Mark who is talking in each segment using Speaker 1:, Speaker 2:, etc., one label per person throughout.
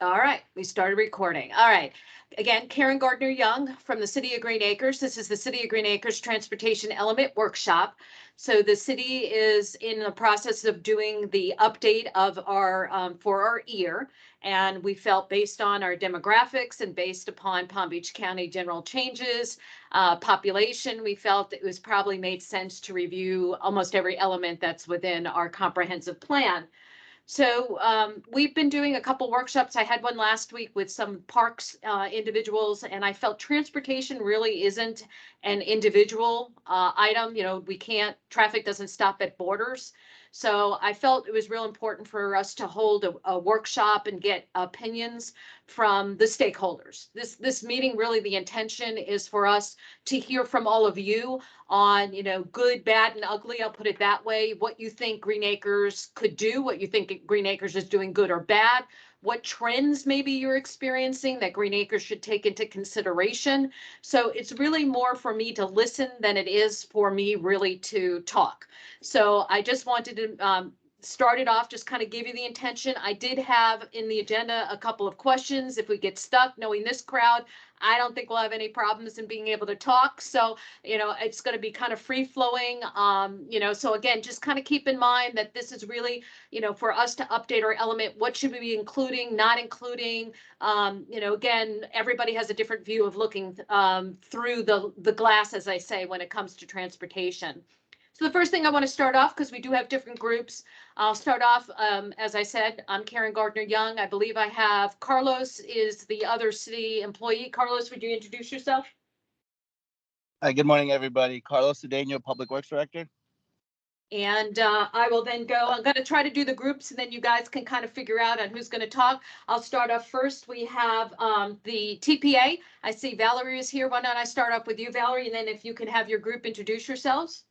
Speaker 1: All right, we started recording. All right. Again, Karen Gardner-Young from the City of Green Acres. This is the City of Green Acres Transportation Element Workshop. So the city is in the process of doing the update of our for our year. And we felt based on our demographics and based upon Palm Beach County general changes, population, we felt it was probably made sense to review almost every element that's within our comprehensive plan. So we've been doing a couple workshops. I had one last week with some parks individuals, and I felt transportation really isn't an individual item. You know, we can't, traffic doesn't stop at borders. So I felt it was real important for us to hold a workshop and get opinions from the stakeholders. This meeting, really the intention is for us to hear from all of you on, you know, good, bad, and ugly. I'll put it that way. What you think Green Acres could do, what you think Green Acres is doing good or bad, what trends maybe you're experiencing that Green Acres should take into consideration. So it's really more for me to listen than it is for me really to talk. So I just wanted to start it off, just kind of give you the intention. I did have in the agenda a couple of questions. If we get stuck, knowing this crowd, I don't think we'll have any problems in being able to talk. So, you know, it's going to be kind of free flowing. You know, so again, just kind of keep in mind that this is really, you know, for us to update our element. What should we be including, not including? You know, again, everybody has a different view of looking through the glass, as I say, when it comes to transportation. So the first thing I want to start off, because we do have different groups, I'll start off, as I said, I'm Karen Gardner-Young. I believe I have Carlos is the other city employee. Carlos, would you introduce yourself?
Speaker 2: Hi, good morning, everybody. Carlos Cedeno, Public Works Director.
Speaker 1: And I will then go, I'm going to try to do the groups and then you guys can kind of figure out on who's going to talk. I'll start off first. We have the TPA. I see Valerie is here. Why don't I start up with you, Valerie, and then if you can have your group introduce yourselves.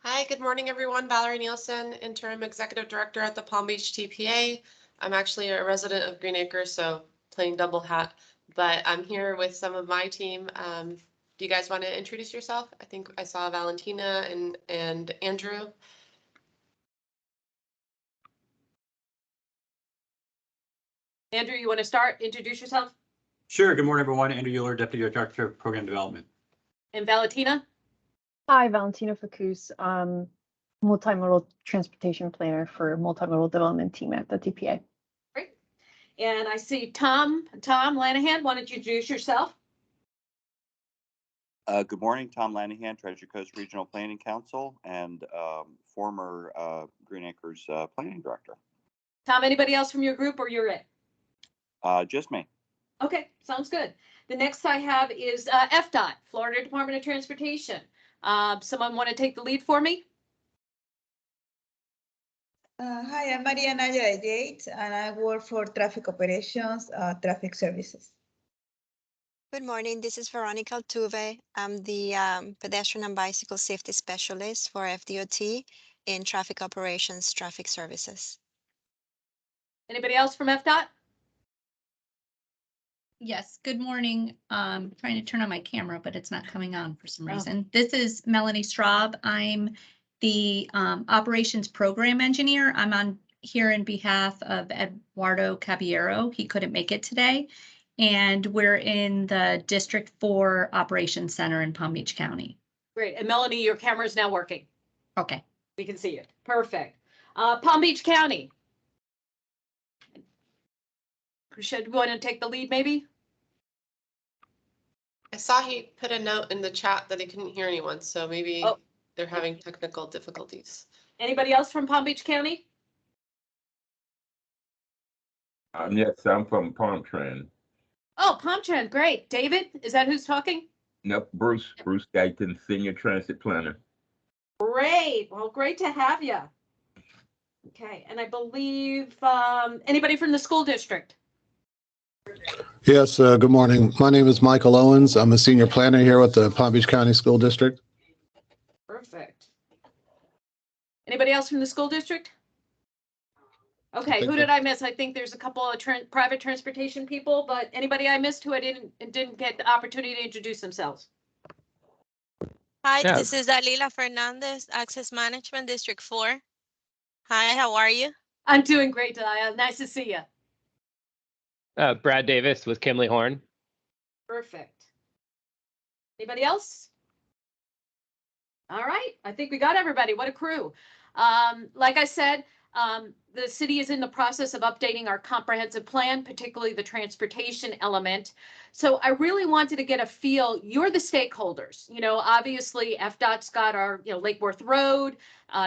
Speaker 3: Hi, good morning, everyone. Valerie Nielsen, Interim Executive Director at the Palm Beach TPA. I'm actually a resident of Green Acres, so playing double hat, but I'm here with some of my team. Do you guys want to introduce yourself? I think I saw Valentina and Andrew.
Speaker 1: Andrew, you want to start? Introduce yourself?
Speaker 4: Sure. Good morning, everyone. Andrew Euler, Deputy Director of Program Development.
Speaker 1: And Valentina?
Speaker 5: Hi, Valentina Facus, multimodal transportation planner for multimodal development team at the TPA.
Speaker 1: Great. And I see Tom Lanahan. Why don't you introduce yourself?
Speaker 6: Good morning, Tom Lanahan, Treasure Coast Regional Planning Council and former Green Acres Planning Director.
Speaker 1: Tom, anybody else from your group or you're it?
Speaker 6: Just me.
Speaker 1: Okay, sounds good. The next I have is Fdot, Florida Department of Transportation. Someone want to take the lead for me?
Speaker 7: Hi, I'm Maria Naya Yates, and I work for Traffic Operations, Traffic Services.
Speaker 8: Good morning, this is Veronica Altuve. I'm the Pedestrian and Bicycle Safety Specialist for Fdot in Traffic Operations, Traffic Services.
Speaker 1: Anybody else from Fdot?
Speaker 9: Yes, good morning. Trying to turn on my camera, but it's not coming on for some reason. This is Melanie Straub. I'm the Operations Program Engineer. I'm on here in behalf of Eduardo Caballero. He couldn't make it today. And we're in the District 4 Operations Center in Palm Beach County.
Speaker 1: Great. And Melanie, your camera is now working.
Speaker 9: Okay.
Speaker 1: We can see you. Perfect. Palm Beach County. Should we want to take the lead maybe?
Speaker 3: I saw he put a note in the chat that he couldn't hear anyone, so maybe they're having technical difficulties.
Speaker 1: Anybody else from Palm Beach County?
Speaker 10: Yes, I'm from Palm Trend.
Speaker 1: Oh, Palm Trend, great. David, is that who's talking?
Speaker 10: Nope, Bruce Guyton, Senior Transit Planner.
Speaker 1: Great. Well, great to have you. Okay, and I believe anybody from the school district?
Speaker 11: Yes, good morning. My name is Michael Owens. I'm a senior planner here with the Palm Beach County School District.
Speaker 1: Perfect. Anybody else from the school district? Okay, who did I miss? I think there's a couple of private transportation people, but anybody I missed who I didn't get the opportunity to introduce themselves?
Speaker 12: Hi, this is Dalila Fernandez, Access Management, District 4. Hi, how are you?
Speaker 1: I'm doing great, Dalila. Nice to see you.
Speaker 13: Brad Davis with Kimley Horn.
Speaker 1: Perfect. Anybody else? All right, I think we got everybody. What a crew. Like I said, the city is in the process of updating our comprehensive plan, particularly the transportation element. So I really wanted to get a feel, you're the stakeholders, you know, obviously FDOT's got our, you know, Lake Worth Road,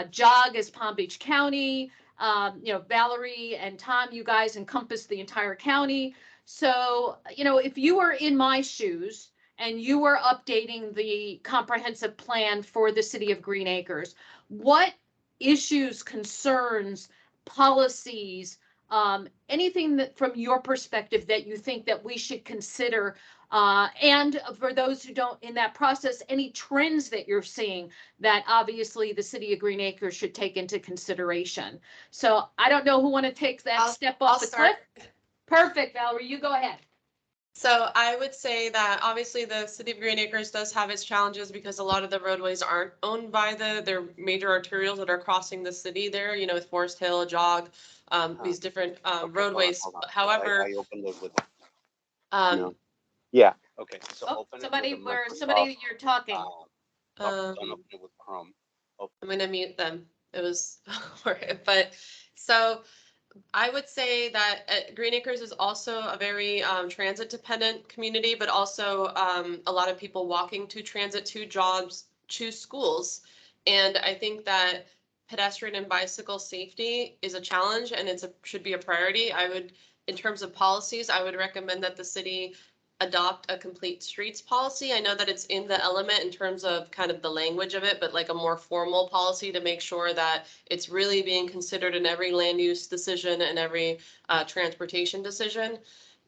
Speaker 1: JOG is Palm Beach County, you know, Valerie and Tom, you guys encompass the entire county. So, you know, if you were in my shoes, and you were updating the comprehensive plan for the city of Green Acres, what issues, concerns, policies, anything that from your perspective that you think that we should consider, and for those who don't in that process, any trends that you're seeing that obviously the city of Green Acres should take into consideration. So I don't know who want to take that step off the cliff. Perfect, Valerie, you go ahead.
Speaker 3: So I would say that obviously the city of Green Acres does have its challenges because a lot of the roadways aren't owned by their major arterials that are crossing the city there, you know, with Forest Hill, JOG, these different roadways.
Speaker 6: Hold on.
Speaker 3: However,
Speaker 6: I opened it with.
Speaker 3: no.
Speaker 6: Yeah. Okay. So open
Speaker 1: somebody
Speaker 6: it with
Speaker 1: where
Speaker 6: Microsoft,
Speaker 1: somebody you're talking.
Speaker 6: don't open it with Chrome.
Speaker 3: I'm gonna mute them. It was, but so. I would say that Green Acres is also a very transit dependent community, but also a lot of people walking to transit, to jobs, to schools. And I think that pedestrian and bicycle safety is a challenge and should be a priority. In terms of policies, I would recommend that the city adopt a complete streets policy. I know that it's in the element in terms of kind of the language of it, but like a more formal policy to make sure that it's really being considered in every land use decision and every transportation decision.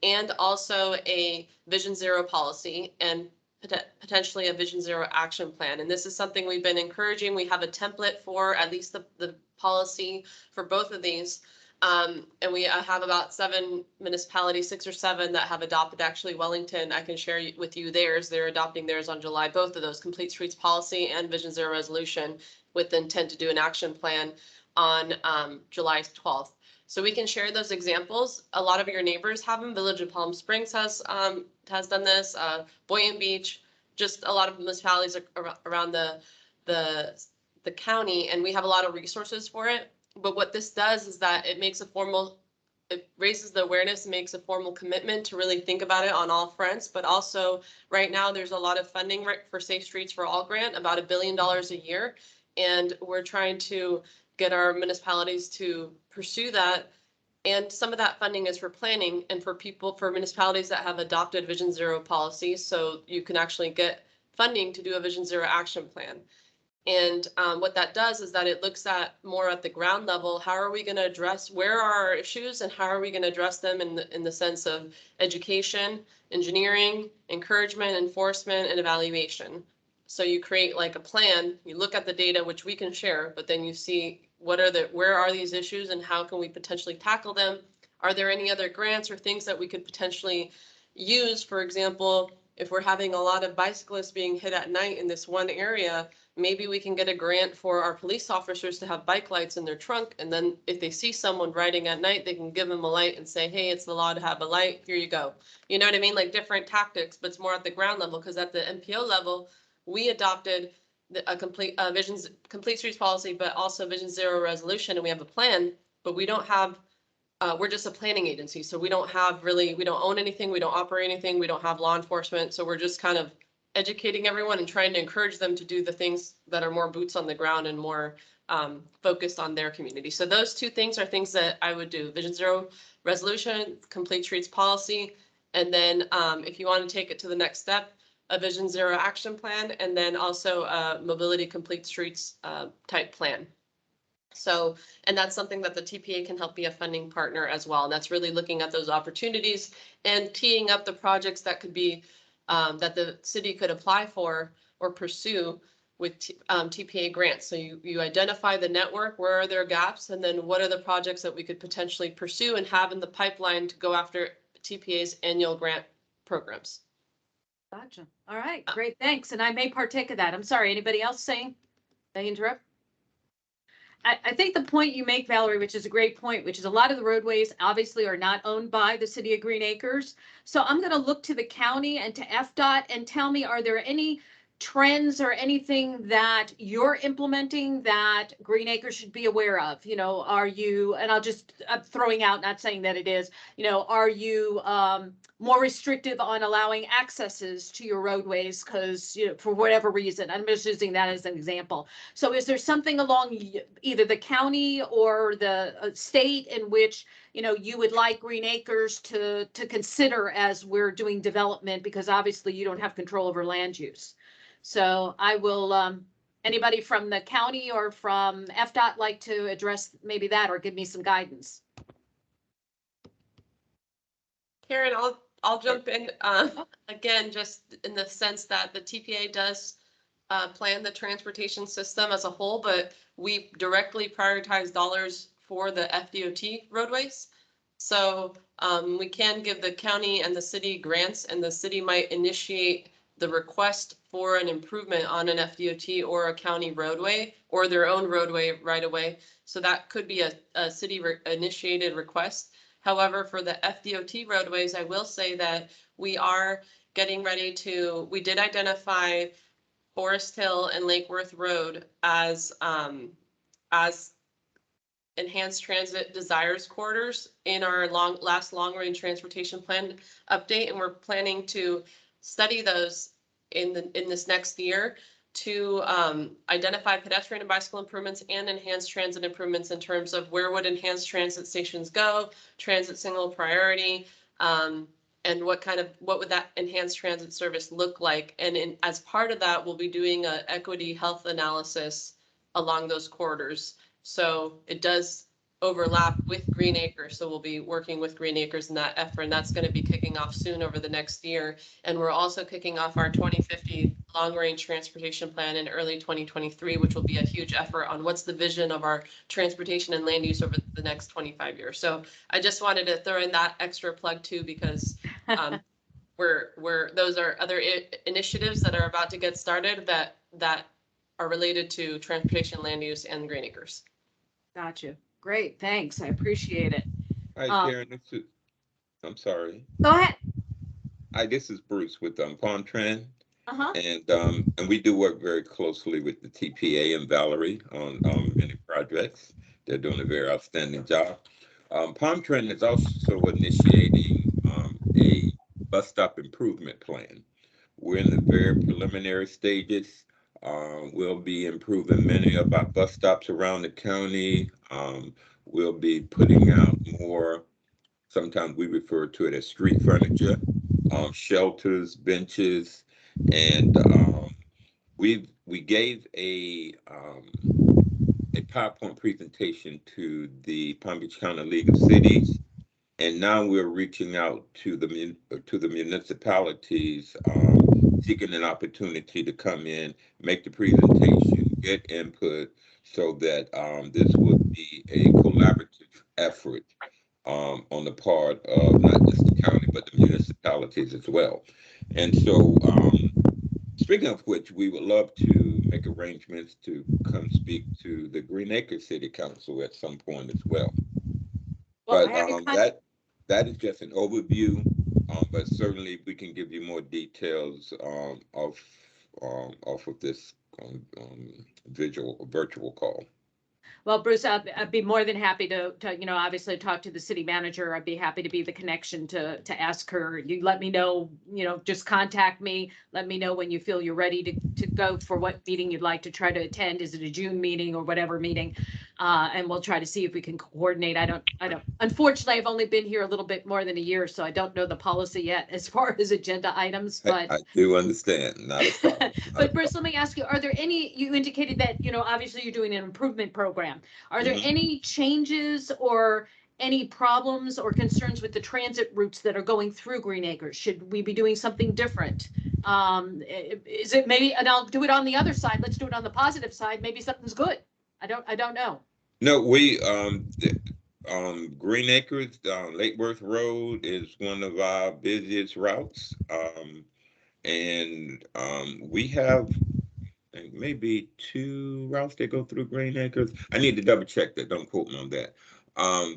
Speaker 3: And also a Vision Zero policy and potentially a Vision Zero action plan. And this is something we've been encouraging. We have a template for at least the policy for both of these. And we have about 7 municipalities, 6 or 7 that have adopted. Actually, Wellington, I can share with you theirs. They're adopting theirs on July, both of those, complete streets policy and Vision Zero resolution, with the intent to do an action plan on July 12th. So we can share those examples. A lot of your neighbors have them. Village of Palm Springs has done this. Boynton Beach, just a lot of municipalities around the county, and we have a lot of resources for it. But what this does is that it raises the awareness, makes a formal commitment to really think about it on all fronts. But also right now there's a lot of funding for Safe Streets for All grant, about $1 billion a year. And we're trying to get our municipalities to pursue that. And some of that funding is for planning and for municipalities that have adopted Vision Zero policies. So you can actually get funding to do a Vision Zero action plan. And what that does is that it looks at more at the ground level. How are we going to address, where are our issues, and how are we going to address them in the sense of education, engineering, encouragement, enforcement, and evaluation. So you create like a plan, you look at the data, which we can share, but then you see where are these issues and how can we potentially tackle them? Are there any other grants or things that we could potentially use? For example, if we're having a lot of bicyclists being hit at night in this one area, maybe we can get a grant for our police officers to have bike lights in their trunk. And then if they see someone riding at night, they can give them a light and say, hey, it's the law to have a light. Here you go. You know what I mean? Like different tactics, but it's more at the ground level, because at the MPO level, we adopted a complete streets policy, but also Vision Zero resolution. And we have a plan, but we don't have, we're just a planning agency. So we don't own anything. We don't operate anything. We don't have law enforcement. So we're just kind of educating everyone and trying to encourage them to do the things that are more boots on the ground and more focused on their community. So those 2 things are things that I would do: Vision Zero resolution, complete streets policy, and then if you want to take it to the next step, a Vision Zero action plan, and then also a mobility complete streets type plan. So, and that's something that the TPA can help be a funding partner as well. And that's really looking at those opportunities and teeing up the projects that could be that the city could apply for or pursue with TPA grants. So you identify the network, where are there gaps, and then what are the projects that we could potentially pursue and have in the pipeline to go after TPA's annual grant programs.
Speaker 1: Gotcha. All right, great, thanks. And I may partake of that. I'm sorry, anybody else saying? Did I interrupt? I think the point you make, Valerie, which is a great point, which is a lot of the roadways obviously are not owned by the city of Green Acres. So I'm going to look to the county and to Fdot and tell me, are there any trends or anything that you're implementing that Green Acres should be aware of? You know, are you, and I'm throwing out, not saying that it is, you know, are you more restrictive on allowing accesses to your roadways because, you know, for whatever reason? I'm just using that as an example. So is there something along either the county or the state in which, you know, you would like Green Acres to consider as we're doing development, because obviously you don't have control over land use? So I will, anybody from the county or from Fdot like to address maybe that or give me some guidance?
Speaker 3: Karen, I'll jump in, again, just in the sense that the TPA does plan the transportation system as a whole, but we directly prioritize dollars for the Fdot roadways. So we can give the county and the city grants, and the city might initiate the request for an improvement on an Fdot or a county roadway or their own roadway right away. So that could be a city initiated request. However, for the Fdot roadways, I will say that we are getting ready to, we did identify Forest Hill and Lake Worth Road as enhanced transit desires corridors in our last long range transportation plan update, and we're planning to study those in this next year to identify pedestrian and bicycle improvements and enhanced transit improvements in terms of where would enhanced transit stations go, transit single priority, and what would that enhanced transit service look like. And as part of that, we'll be doing an equity health analysis along those corridors. So it does overlap with Green Acres. So we'll be working with Green Acres in that effort, and that's going to be kicking off soon over the next year. And we're also kicking off our 2050 long range transportation plan in early 2023, which will be a huge effort on what's the vision of our transportation and land use over the next 25 years. So I just wanted to throw in that extra plug too, because those are other initiatives that are about to get started that are related to transportation, land use, and Green Acres.
Speaker 1: Gotcha. Great. Thanks. I appreciate it.
Speaker 10: Hi, Karen. I'm sorry.
Speaker 1: Go ahead.
Speaker 10: Hi, this is Bruce with Palm Trend.
Speaker 1: Uh-huh.
Speaker 10: And we do work very closely with the TPA and Valerie on many projects. They're doing a very outstanding job. Palm Trend is also initiating a bus stop improvement plan. We're in the very preliminary stages. We'll be improving many of our bus stops around the county. We'll be putting out more, sometimes we refer to it as street furniture, shelters, benches, and we gave a PowerPoint presentation to the Palm Beach County League of Cities, and now we're reaching out to the municipalities, seeking an opportunity to come in, make the presentation, get input, so that this would be a collaborative effort on the part of not just the county, but the municipalities as well. And so, speaking of which, we would love to make arrangements to come speak to the Green Acres City Council at some point as well. But that is just an overview, but certainly we can give you more details off of this virtual call.
Speaker 1: Well, Bruce, I'd be more than happy to, you know, obviously talk to the city manager. I'd be happy to be the connection to ask her. You let me know, you know, just contact me. Let me know when you feel you're ready to go for what meeting you'd like to try to attend. Is it a June meeting or whatever meeting? And we'll try to see if we can coordinate. I don't, unfortunately, I've only been here a little bit more than a year, so I don't know the policy yet as far as agenda items, but.
Speaker 10: I do understand. Not a problem.
Speaker 1: But Bruce, let me ask you, are there any, you indicated that, you know, obviously you're doing an improvement program. Are there any changes or any problems or concerns with the transit routes that are going through Green Acres? Should we be doing something different? Is it maybe, and I'll do it on the other side. Let's do it on the positive side. Maybe something's good. I don't know.
Speaker 10: No, Green Acres, Lake Worth Road is one of our busiest routes. And we have think maybe 2 routes that go through Green Acres. I need to double check that. Don't quote me on that.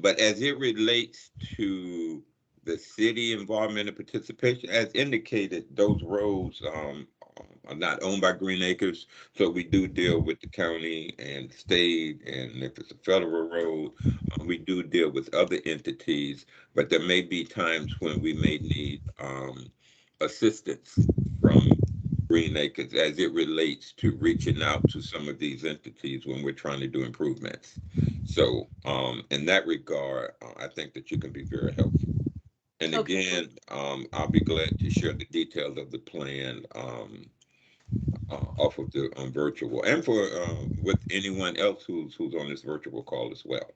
Speaker 10: But as it relates to the city involvement and participation, as indicated, those roads are not owned by Green Acres. So we do deal with the county and state, and if it's a federal road, we do deal with other entities. But there may be times when we may need assistance from Green Acres as it relates to reaching out to some of these entities when we're trying to do improvements. So in that regard, I think that you can be very helpful. And again, I'll be glad to share the details of the plan off of the virtual, and for with anyone else who's on this virtual call as well.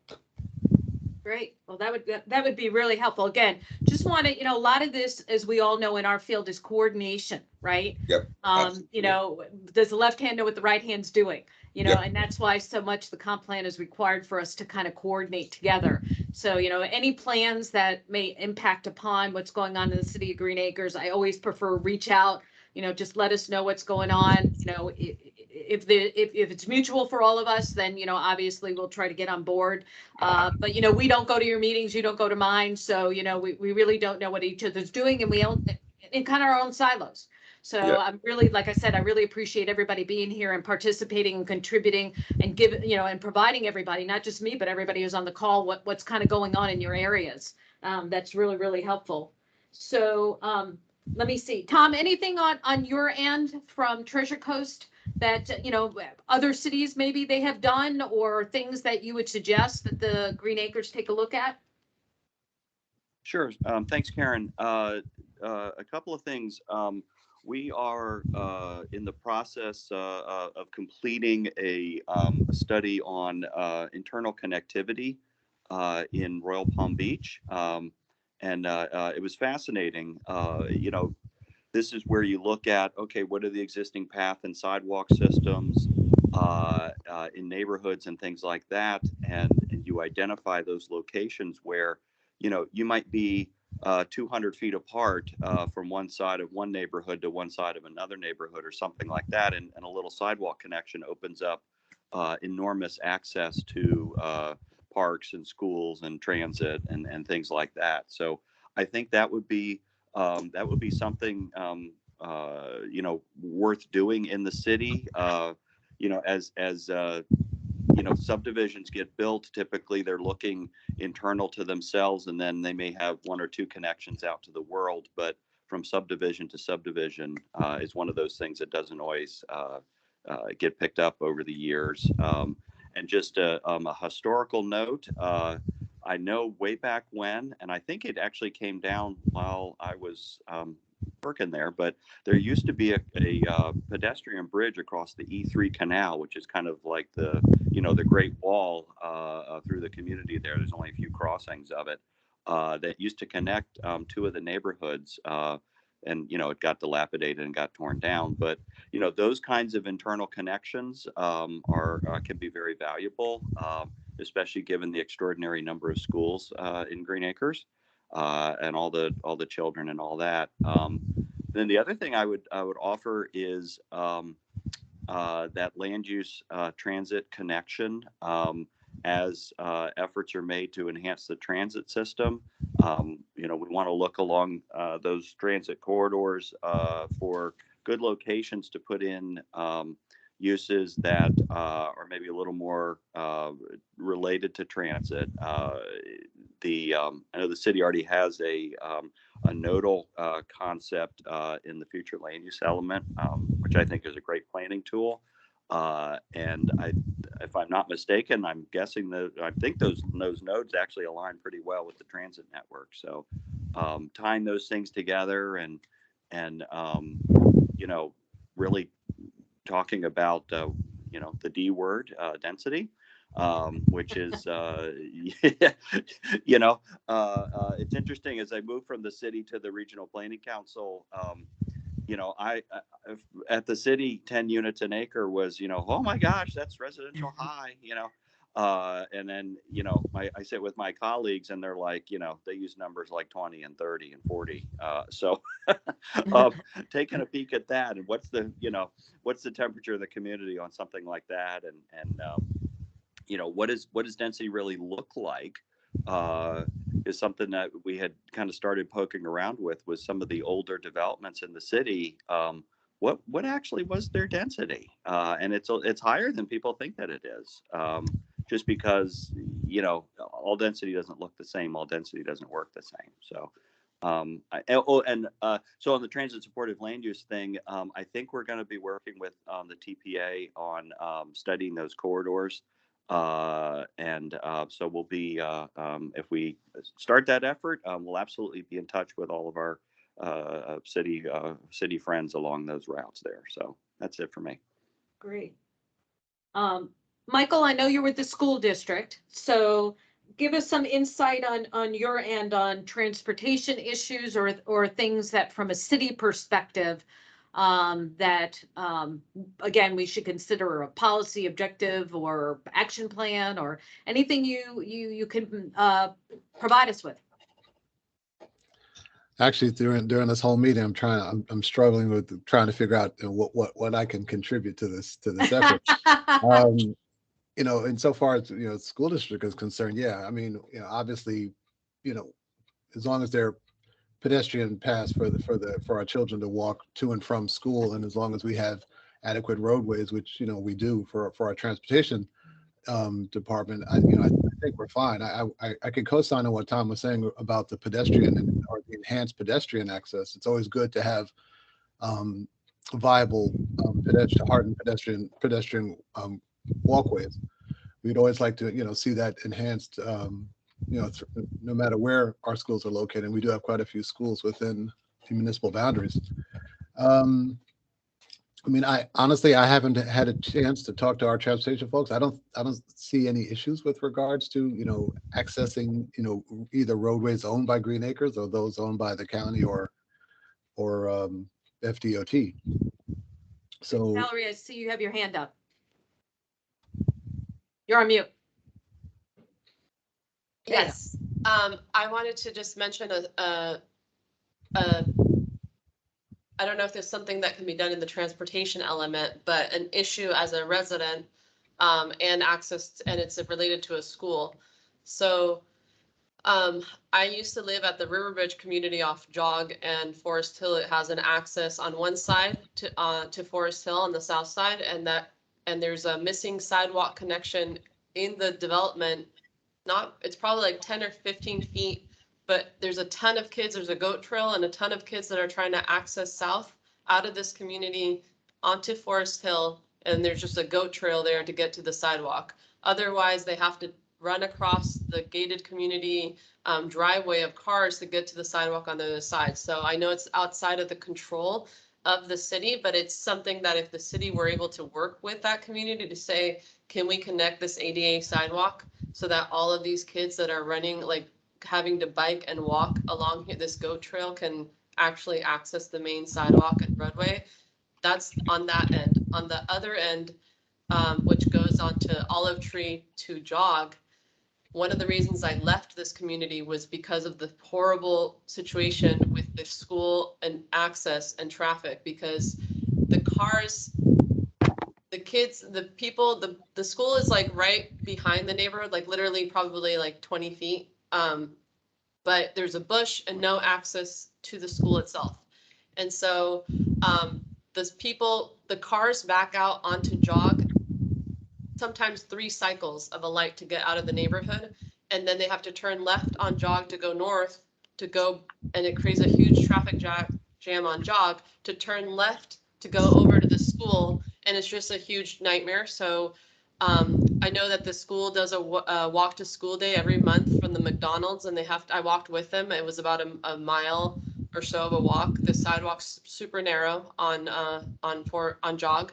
Speaker 1: Great. Well, that would be really helpful. Again, just want to, a lot of this, as we all know in our field, is coordination, right?
Speaker 10: Yep.
Speaker 1: Does the left hand know what the right hand's doing?
Speaker 10: Yep.
Speaker 1: And that's why so much the comp plan is required for us to kind of coordinate together. So, any plans that may impact upon what's going on in the city of Green Acres, I always prefer reach out, just let us know what's going on. If it's mutual for all of us, then, obviously we'll try to get on board. But, we don't go to your meetings, you don't go to mine. So, we really don't know what each other's doing, and we own in kind of our own silos. So yeah. I'm really, like I said, I really appreciate everybody being here and participating and contributing and giving, and providing everybody, not just me, but everybody who's on the call, what's kind of going on in your areas. That's really, really helpful. So let me see, Tom, anything on your end from Treasure Coast that, other cities maybe they have done, or things that you would suggest that the Green Acres take a look at?
Speaker 6: Sure. Thanks, Karen. A couple of things. We are in the process of completing a study on internal connectivity in Royal Palm Beach. And it was fascinating. This is where you look at, okay, what are the existing path and sidewalk systems in neighborhoods and things like that. And you identify those locations where, you might be 200 feet apart from one side of one neighborhood to one side of another neighborhood or something like that. And a little sidewalk connection opens up enormous access to parks and schools and transit and things like that. So I think that would be something, worth doing in the city. As subdivisions get built, typically they're looking internal to themselves, and then they may have 1 or 2 connections out to the world. But from subdivision to subdivision is one of those things that doesn't always get picked up over the years. And just a historical note, I know way back when, and I think it actually came down while I was working there, but there used to be a pedestrian bridge across the E3 canal, which is kind of like the Great Wall through the community there. There's only a few crossings of it that used to connect 2 of the neighborhoods. And, it got dilapidated and got torn down. But, those kinds of internal connections can be very valuable, especially given the extraordinary number of schools in Green Acres and all the children and all that. Then the other thing I would offer is that land use transit connection. As efforts are made to enhance the transit system, we want to look along those transit corridors for good locations to put in uses that are maybe a little more related to transit. I know the city already has a nodal concept in the future land use element, which I think is a great planning tool. And if I'm not mistaken, I'm guessing that I think those nodes actually align pretty well with the transit network. So tying those things together and really talking about the D word, density, which is it's interesting. As I moved from the city to the regional planning council, I at the city, 10 units an acre was, oh my gosh, that's residential high, And then, I sit with my colleagues and they're like, they use numbers like 20 and 30 and 40. So taking a peek at that and what's the temperature of the community on something like that. And what does density really look like? Is something that we had kind of started poking around with some of the older developments in the city. What actually was their density? And it's higher than people think that it is. Just because all density doesn't look the same, all density doesn't work the same. So so on the transit supportive land use thing, I think we're going to be working with the TPA on studying those corridors. So we'll be, if we start that effort, we'll absolutely be in touch with all of our city friends along those routes there. So that's it for me.
Speaker 1: Great. Michael, I know you're with the school district, so give us some insight on your end on transportation issues or things that from a city perspective that again we should consider a policy objective or action plan or anything you can provide us with.
Speaker 11: Actually, during this whole meeting, I'm struggling with trying to figure out what I can contribute to this effort. Insofar as school district is concerned, yeah, I mean, obviously, as long as they're pedestrian paths for our children to walk to and from school, and as long as we have adequate roadways, which we do for our transportation department, I think we're fine. I can co-sign on what Tom was saying about the pedestrian or the enhanced pedestrian access. It's always good to have viable hardened pedestrian walkways. We'd always like to see that enhanced no matter where our schools are located. And we do have quite a few schools within the municipal boundaries. I mean, I haven't had a chance to talk to our transportation folks. I don't see any issues with regards to accessing either roadways owned by Green Acres or those owned by the county or FDOT. So
Speaker 1: Valerie, I see you have your hand up. You're on mute.
Speaker 3: Yes. I wanted to just mention I don't know if there's something that can be done in the transportation element, but an issue as a resident and access, and it's related to a school. So I used to live at the Riverbridge community off Jog and Forest Hill. It has an access on one side to Forest Hill on the south side, and there's a missing sidewalk connection in the development. It's probably like 10 or 15 feet. But there's a ton of kids, there's a goat trail and a ton of kids that are trying to access south out of this community onto Forest Hill. And there's just a goat trail there to get to the sidewalk. Otherwise, they have to run across the gated community driveway of cars to get to the sidewalk on the other side. So I know it's outside of the control of the city, but it's something that if the city were able to work with that community to say, can we connect this ADA sidewalk so that all of these kids that are running, like having to bike and walk along here, this goat trail can actually access the main sidewalk and roadway. That's on that end. On the other end, which goes on to Olive Tree to Jog, one of the reasons I left this community was because of the horrible situation with the school and access and traffic, because the cars, the kids, the people, the school is like right behind the neighborhood, like literally probably like 20 feet. But there's a bush and no access to the school itself. And so the cars back out onto Jog, sometimes 3 cycles of a light to get out of the neighborhood. And then they have to turn left on Jog to go north and it creates a huge traffic jam on Jog to turn left to go over to the school. And it's just a huge nightmare. So I know that the school does a walk to school day every month from the McDonald's, and I walked with them. It was about a mile or so of a walk. The sidewalk's super narrow on Jog.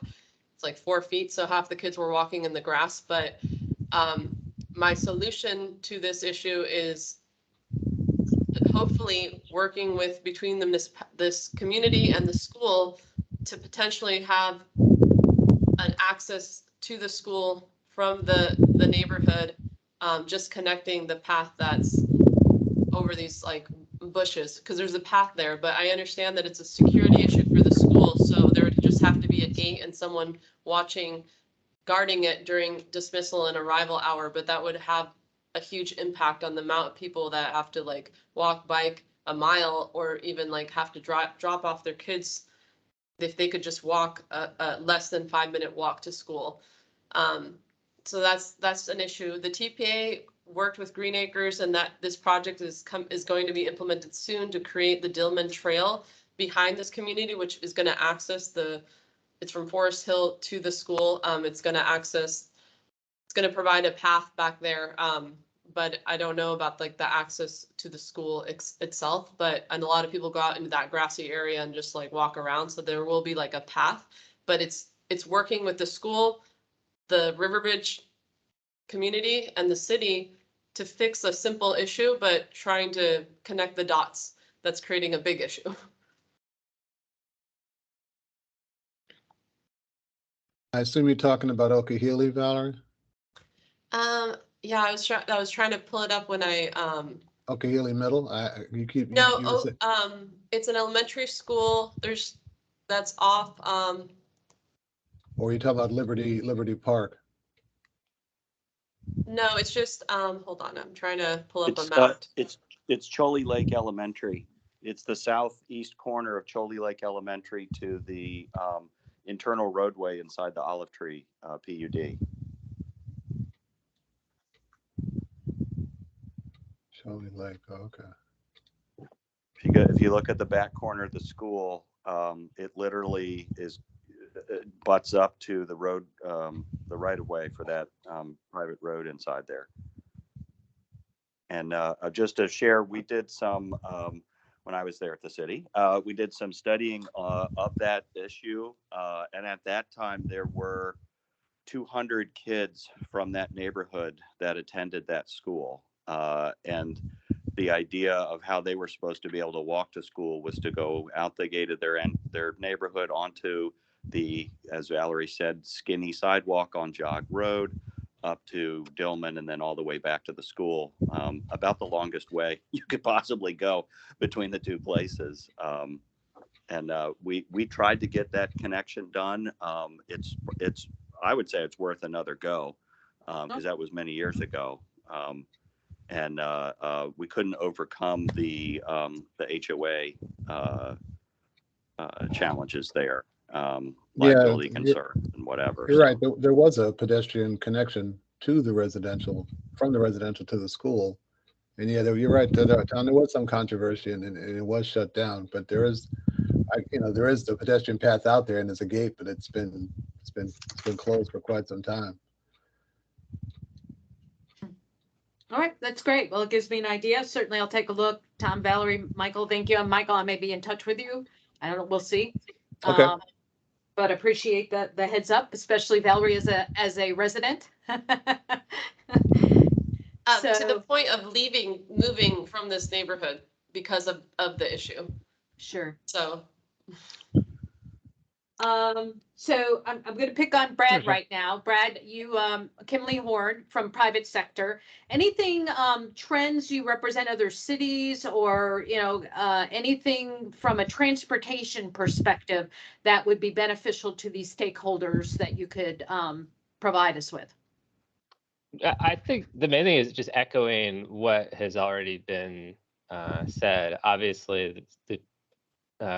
Speaker 3: It's like 4 feet, so half the kids were walking in the grass. But my solution to this issue is hopefully working between this community and the school to potentially have an access to the school from the neighborhood, just connecting the path that's over these like bushes, because there's a path there, but I understand that it's a security issue for the school, so there would just have to be a gate and someone watching, guarding it during dismissal and arrival hour, but that would have a huge impact on the amount of people that have to like walk, bike a mile, or even like have to drop off their kids if they could just walk a less than 5-minute walk to school. So that's an issue. The TPA worked with Green Acres, and that this project is going to be implemented soon to create the Dillman Trail behind this community, which is going to access it's from Forest Hill to the school. It's going to provide a path back there. But I don't know about like the access to the school itself, and a lot of people go out into that grassy area and just like walk around. So there will be like a path, but it's working with the school, the Riverbridge community, and the city to fix a simple issue, but trying to connect the dots that's creating a big issue.
Speaker 11: I assume you're talking about Okehili, Valerie?
Speaker 3: Yeah, I was trying to pull it up when I
Speaker 11: Okehili Middle? You keep
Speaker 3: no,
Speaker 11: you just said-
Speaker 3: it's an elementary school. That's off.
Speaker 11: Or you talk about Liberty Park?
Speaker 3: No, it's just hold on, I'm trying to pull up a map.
Speaker 6: It's Cholly Lake Elementary. It's the southeast corner of Cholly Lake Elementary to the internal roadway inside the Olive Tree PUD.
Speaker 11: Cholly Lake, okay.
Speaker 6: If you look at the back corner of the school, it literally butts up to the road, the right of way for that private road inside there. And just to share, we did some, when I was there at the city, we did some studying of that issue. And at that time, there were 200 kids from that neighborhood that attended that school. And the idea of how they were supposed to be able to walk to school was to go out the gate of their neighborhood onto the, as Valerie said, skinny sidewalk on Jog Road up to Dillman and then all the way back to the school. About the longest way you could possibly go between the two places. And we tried to get that connection done. I would say it's worth another go because that was many years ago. And we couldn't overcome the HOA challenges there, liability concerns and whatever.
Speaker 11: You're right. There was a pedestrian connection to the residential, from the residential to the school. And yeah, you're right. There was some controversy and it was shut down. But there is the pedestrian path out there and there's a gate, but it's been closed for quite some time.
Speaker 1: All right, that's great. Well, it gives me an idea. Certainly I'll take a look. Tom, Valerie, Michael, thank you. And Michael, I may be in touch with you. I don't know, we'll see.
Speaker 11: Okay.
Speaker 1: But appreciate the heads up, especially Valerie as a resident.
Speaker 3: To the point of moving from this neighborhood because of the issue.
Speaker 1: Sure.
Speaker 3: So.
Speaker 1: So I'm going to pick on Brad right now. Brad, you, Kimberly Horn from private sector. Anything, trends you represent other cities or, anything from a transportation perspective that would be beneficial to these stakeholders that you could provide us with?
Speaker 13: I think the main thing is just echoing what has already been said. Obviously, the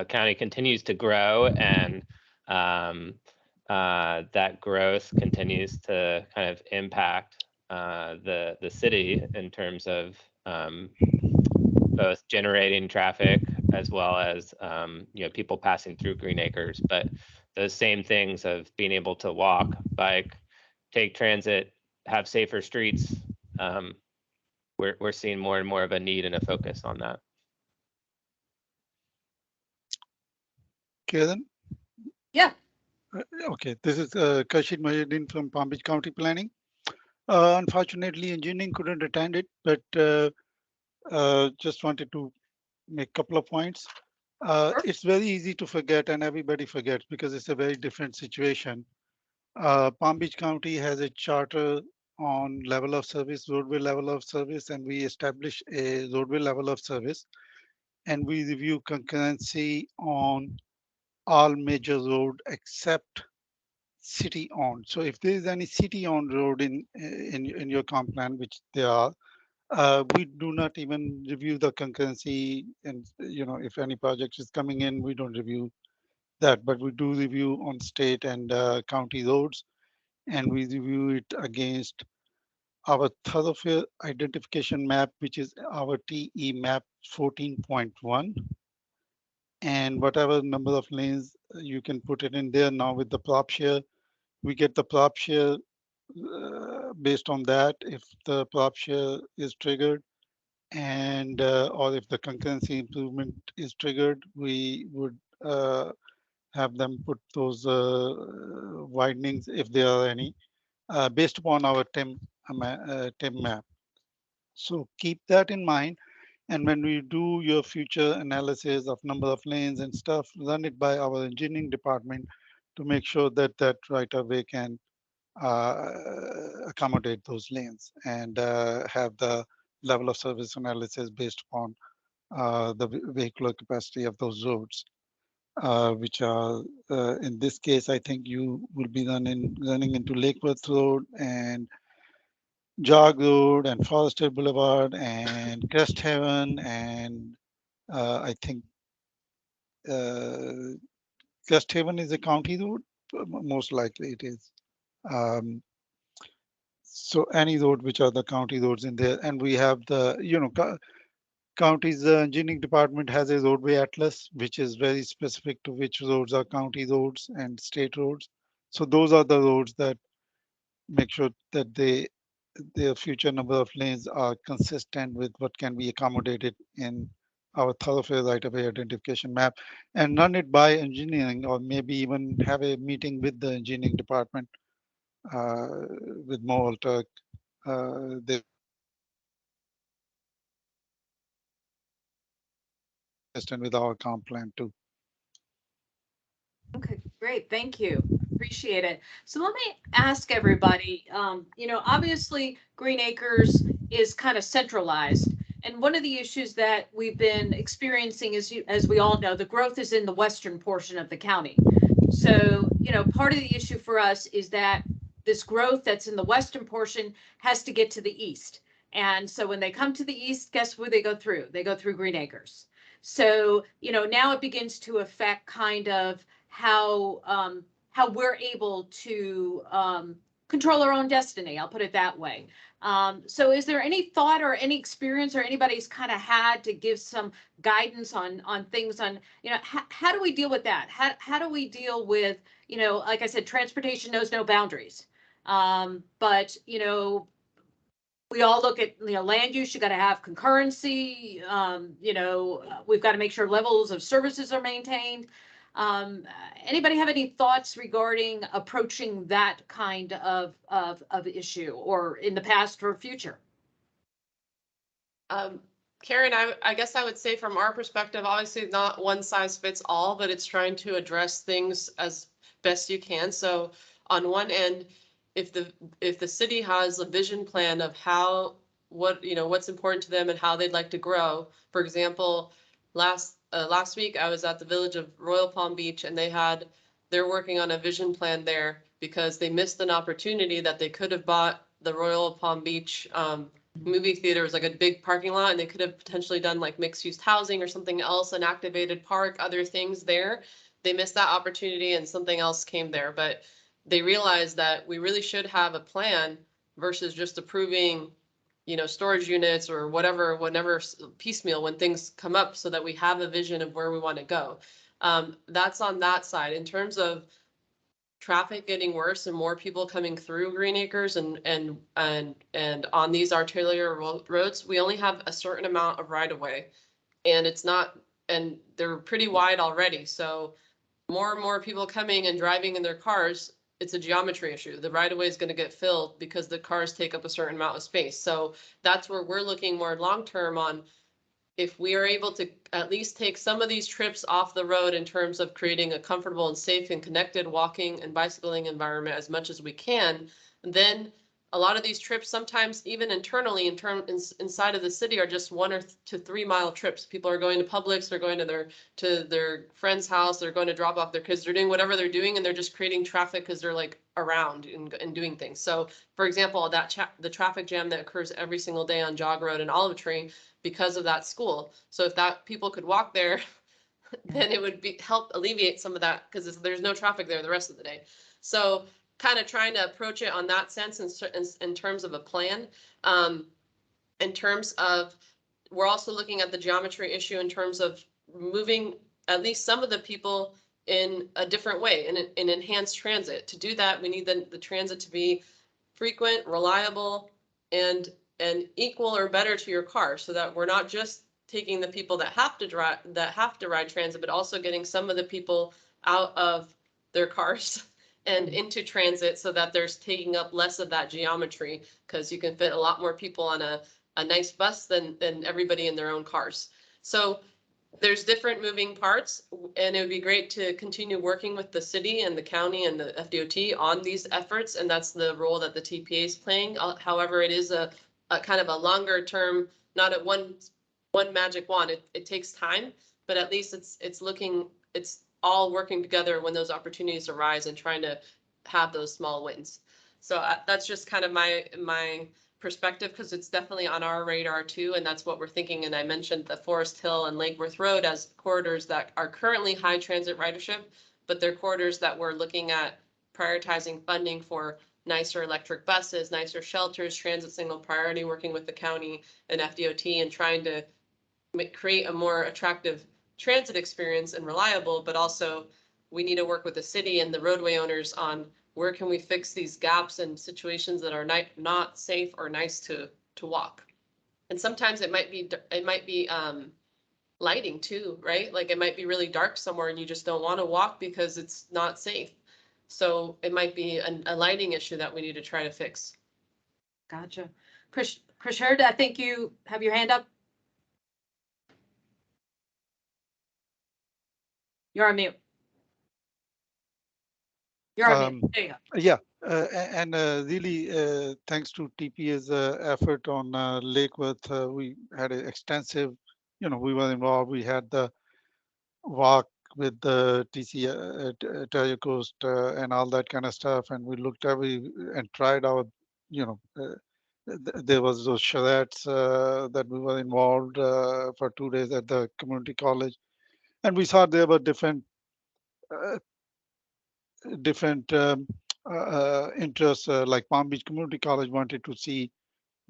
Speaker 13: county continues to grow and that growth continues to kind of impact the city in terms of both generating traffic as well as people passing through Green Acres. But those same things of being able to walk, bike, take transit, have safer streets, we're seeing more and more of a need and a focus on that.
Speaker 14: Okay, then.
Speaker 1: Yeah.
Speaker 14: Okay, this is Kashid Majuddin from Palm Beach County Planning. Unfortunately, engineering couldn't attend it, but just wanted to make a couple of points. It's very easy to forget and everybody forgets because it's a very different situation. Palm Beach County has a charter on level of service, roadway level of service, and we establish a roadway level of service. And we review concurrency on all major road except city-owned. So if there is any city-owned road in your comp plan, which there are, we do not even review the concurrency. And if any project is coming in, we don't review that, but we do review on state and county roads, and we review it against our thoroughfare identification map, which is our TE map 14.1. And whatever number of lanes you can put it in there. Now with the prop share, we get the prop share based on that. If the prop share is triggered, and or if the concurrency improvement is triggered, we would have them put those widenings, if there are any, based upon our TIM map. So keep that in mind. And when we do your future analysis of number of lanes and stuff, run it by our engineering department to make sure that that right of way can accommodate those lanes and have the level of service analysis based upon the vehicular capacity of those roads, which are in this case, I think you will be running into Lakeworth Road and Jog Road and Forester Boulevard and Crest Haven, and I think Crest Haven is a county road, most likely it is. So any road which are the county roads in there, and we have the county's engineering department has a roadway atlas, which is very specific to which roads are county roads and state roads. So those are the roads that make sure that their future number of lanes are consistent with what can be accommodated in our thoroughfare right-of-way identification map, and run it by engineering, or maybe even have a meeting with the engineering department with Mo Alturk. They consistent with our comp plan too.
Speaker 1: Okay, great. Thank you. Appreciate it. So let me ask everybody, obviously Green Acres is kind of centralized. And one of the issues that we've been experiencing is, as we all know, the growth is in the western portion of the county. So, part of the issue for us is that this growth that's in the western portion has to get to the east. And so when they come to the east, guess where they go through? They go through Green Acres. So, now it begins to affect kind of how we're able to control our own destiny. I'll put it that way. So is there any thought or any experience or anybody's kind of had to give some guidance on things on, how do we deal with that? How do we deal with, like I said, transportation knows no boundaries. But, we all look at, land use, you got to have concurrency. We've got to make sure levels of services are maintained. Anybody have any thoughts regarding approaching that kind of issue, or in the past or future?
Speaker 3: Karen, I guess I would say from our perspective, obviously not one size fits all, but it's trying to address things as best you can. So on one end, if the city has a vision plan of what's important to them and how they'd like to grow. For example, last week I was at the village of Royal Palm Beach, and they're working on a vision plan there because they missed an opportunity that they could have bought the Royal Palm Beach movie theater. Was like a big parking lot, and they could have potentially done like mixed-use housing or something else, an activated park, other things there. They missed that opportunity and something else came there, but they realized that we really should have a plan versus just approving, storage units or whatever piecemeal when things come up, so that we have a vision of where we want to go. That's on that side. In terms of traffic getting worse and more people coming through Green Acres and on these arterial roads, we only have a certain amount of right of way, and they're pretty wide already. So more and more people coming and driving in their cars, it's a geometry issue. The right of way is going to get filled because the cars take up a certain amount of space. So that's where we're looking more long term on if we are able to at least take some of these trips off the road in terms of creating a comfortable and safe and connected walking and bicycling environment as much as we can, then a lot of these trips, sometimes even internally inside of the city, are just 1 to 3 mile trips. People are going to Publix, they're going to their friend's house, they're going to drop off their kids, they're doing whatever they're doing, and they're just creating traffic because they're like around and doing things. So for example, the traffic jam that occurs every single day on Jog Road and Olive Tree because of that school. So if that people could walk there, then it would help alleviate some of that because there's no traffic there the rest of the day. So kind of trying to approach it on that sense in terms of a plan. In terms of, we're also looking at the geometry issue in terms of moving at least some of the people in a different way, in enhanced transit. To do that, we need the transit to be frequent, reliable, and equal or better to your car, so that we're not just taking the people that have to ride transit, but also getting some of the people out of their cars and into transit, so that there's taking up less of that geometry, because you can fit a lot more people on a nice bus than everybody in their own cars. So there's different moving parts, and it would be great to continue working with the city and the county and the FDOT on these efforts, and that's the role that the TPA is playing. However, it is a kind of a longer term, not at one magic wand. It takes time, but at least it's all working together when those opportunities arise and trying to have those small wins. So that's just kind of my perspective, because it's definitely on our radar too, and that's what we're thinking. And I mentioned the Forest Hill and Lake Worth Road as corridors that are currently high transit ridership, but they're corridors that we're looking at prioritizing funding for nicer electric buses, nicer shelters, transit signal priority, working with the county and FDOT and trying to create a more attractive transit experience and reliable, but also we need to work with the city and the roadway owners on where can we fix these gaps and situations that are not safe or nice to walk. And sometimes it might be lighting too, right? Like it might be really dark somewhere and you just don't want to walk because it's not safe. So it might be a lighting issue that we need to try to fix.
Speaker 1: Gotcha. Chris Hurd, I think you have your hand up. You're on mute. You're on mute. There you go.
Speaker 14: Yeah, and really thanks to TPA's effort on Lake Worth, we had an extensive, we were involved. We had the walk with the TC Ontario Coast and all that kind of stuff, and we looked at and tried out, there was those charrettes that we were involved for 2 days at the community college, and we saw there were different interests. Like Palm Beach Community College wanted to see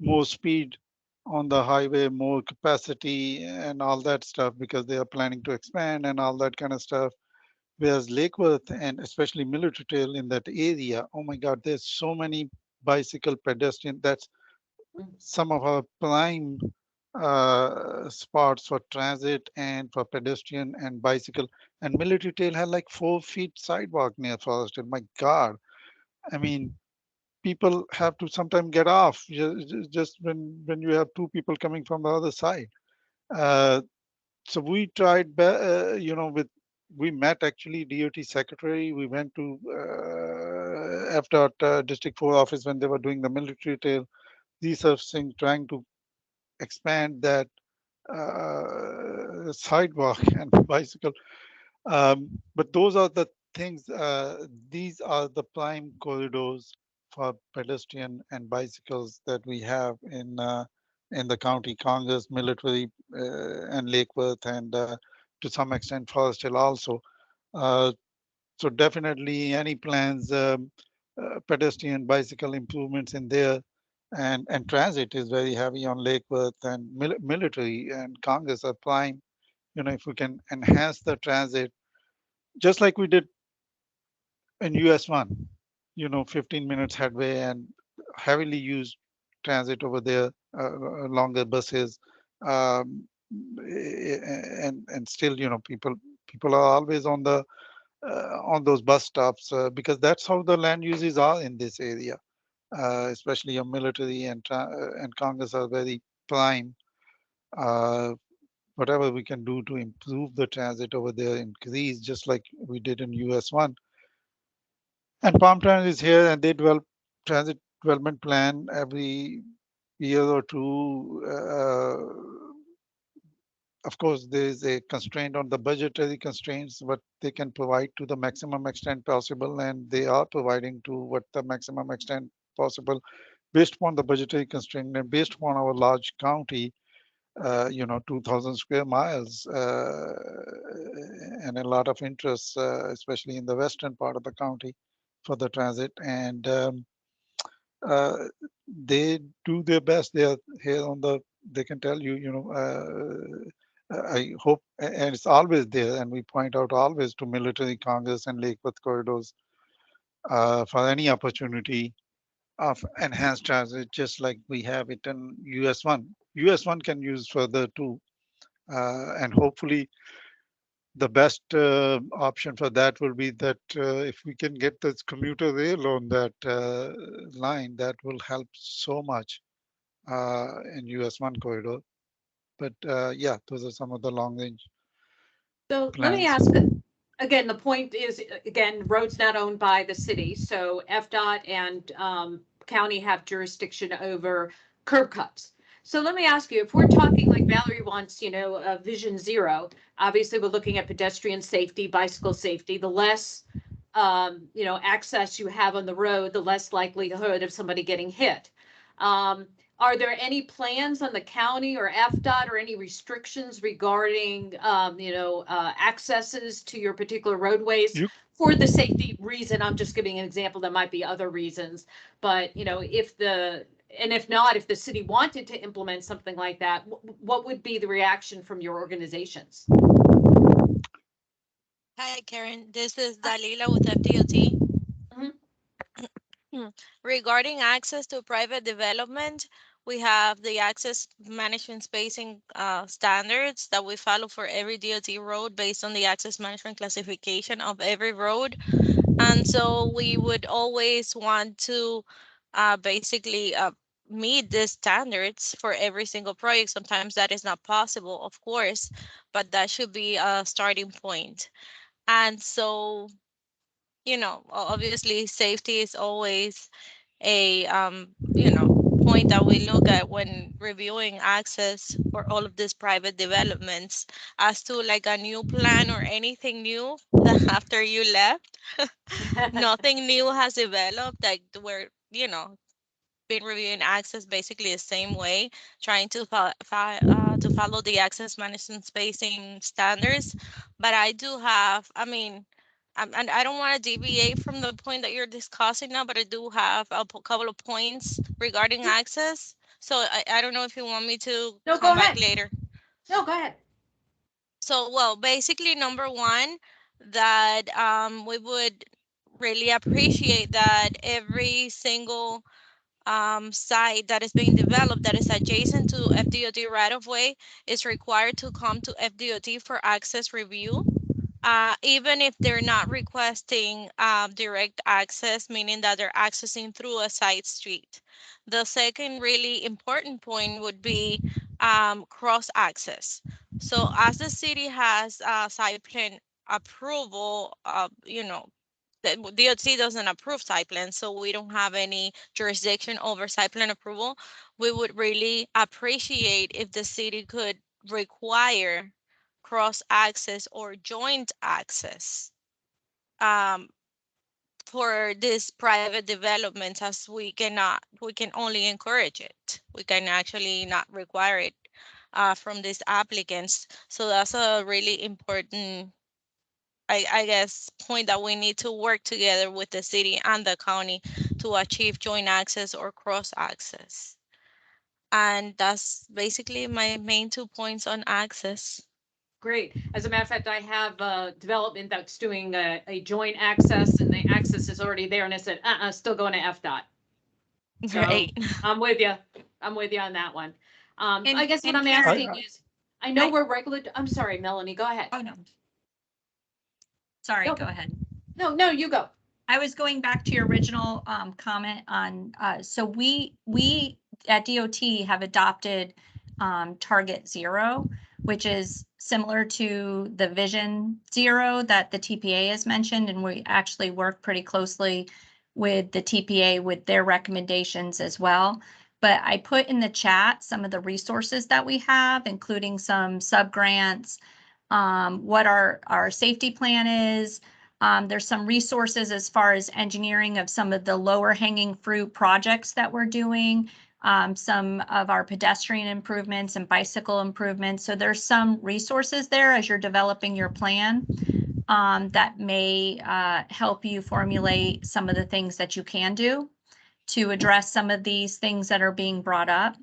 Speaker 14: more speed on the highway, more capacity and all that stuff, because they are planning to expand and all that kind of stuff. Whereas Lake Worth and especially Military Trail in that area, oh my God, there's so many bicycle pedestrian. That's some of our prime spots for transit and for pedestrian and bicycle. And Military Trail had like 4 feet sidewalk near Forest Hill. My God, I mean, people have to sometimes get off just when you have 2 people coming from the other side. So we tried, we met actually DOT secretary. We went to Fdot District 4 office when they were doing the Military Trail. These are things trying to expand that sidewalk and bicycle. But those are the things, these are the prime corridors for pedestrian and bicycles that we have in the county. Congress, Military, and Lake Worth, and to some extent Forest Hill also. So definitely any plans, pedestrian bicycle improvements in there, and transit is very heavy on Lake Worth, and Military and Congress are prime. If we can enhance the transit, just like we did in US1, 15 minutes headway and heavily used transit over there, longer buses, and still, people are always on those bus stops because that's how the land uses are in this area, especially your Military and Congress are very prime. whatever we can do to improve the transit over there, increase, just like we did in US1. And Palm Trans is here, and they develop transit development plan every year or two. Of course, there is a constraint on the budgetary constraints, what they can provide to the maximum extent possible, and they are providing to what the maximum extent possible based upon the budgetary constraint and based upon our large county, 2,000 square miles, and a lot of interest, especially in the western part of the county for the transit. And they do their best. They are here on the, they can tell you, I hope, and it's always there, and we point out always to Military Congress and Lake Worth corridors for any opportunity of enhanced transit, just like we have it in US1. US1 can use further too, and hopefully the best option for that will be that if we can get this commuter rail on that line, that will help so much in US1 corridor. But yeah, those are some of the long range
Speaker 1: So
Speaker 14: plans.
Speaker 1: let me ask, again, the point is, again, road's not owned by the city, so Fdot and county have jurisdiction over curb cuts. So let me ask you, if we're talking like Valerie wants, Vision Zero, obviously we're looking at pedestrian safety, bicycle safety. The less, access you have on the road, the less likelihood of somebody getting hit. Are there any plans on the county or Fdot or any restrictions regarding, accesses to your particular roadways for the safety reason? I'm just giving an example. There might be other reasons, but if not, if the city wanted to implement something like that, what would be the reaction from your organizations?
Speaker 12: Hi, Karen. This is Dalila with FDOT. Regarding access to private development, we have the access management spacing standards that we follow for every DOT road based on the access management classification of every road. And so we would always want to basically meet the standards for every single project. Sometimes that is not possible, of course, but that should be a starting point. And so, obviously safety is always a point that we look at when reviewing access for all of these private developments. As to like a new plan or anything new that after you left, nothing new has developed, like we're been reviewing access basically the same way, trying to follow the access management spacing standards. But I do have, and I don't want to deviate from the point that you're discussing now, but I do have a couple of points regarding access. So I don't know if you want me to come back later.
Speaker 1: No, go ahead.
Speaker 12: So, well, basically, number one, that we would really appreciate that every single site that is being developed that is adjacent to FDOT right-of-way is required to come to FDOT for access review. Even if they're not requesting direct access, meaning that they're accessing through a side street. The second really important point would be cross access. So as the city has site plan approval, the DOT doesn't approve site plan, so we don't have any jurisdiction over site plan approval. We would really appreciate if the city could require cross access or joint access for this private development, as we can only encourage it. We can actually not require it from these applicants. So that's a really important, I guess, point that we need to work together with the city and the county to achieve joint access or cross access. And that's basically my main 2 points on access.
Speaker 1: Great. As a matter of fact, I have a development that's doing a joint access, and the access is already there, and I said, still going to Fdot. So
Speaker 12: right.
Speaker 1: I'm with you. I'm with you on that one. I guess what I'm
Speaker 9: Karen,
Speaker 1: asking is, I know we're regular. I'm sorry, Melanie, go ahead.
Speaker 9: Oh, no. Sorry, go ahead.
Speaker 1: No, you go.
Speaker 9: I was going back to your original comment on, so we at DOT have adopted Target Zero, which is similar to the Vision Zero that the TPA has mentioned, and we actually work pretty closely with the TPA with their recommendations as well. But I put in the chat some of the resources that we have, including some sub-grants, what our safety plan is. There's some resources as far as engineering of some of the lower hanging fruit projects that we're doing, some of our pedestrian improvements and bicycle improvements. So there's some resources there as you're developing your plan that may help you formulate some of the things that you can do to address some of these things that are being brought up.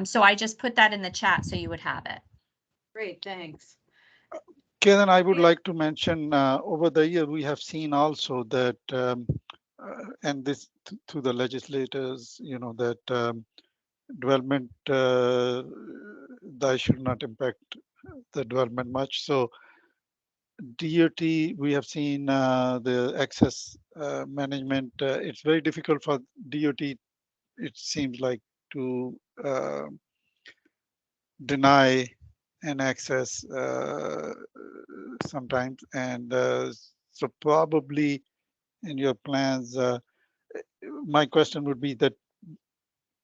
Speaker 9: So I just put that in the chat so you would have it.
Speaker 1: Great, thanks.
Speaker 14: Karen, I would like to mention over the year, we have seen also that, and this to the legislators, you know, that development, that should not impact the development much. So DOT, we have seen the access management. It's very difficult for DOT, it seems like, to deny an access sometimes. And so probably in your plans, my question would be that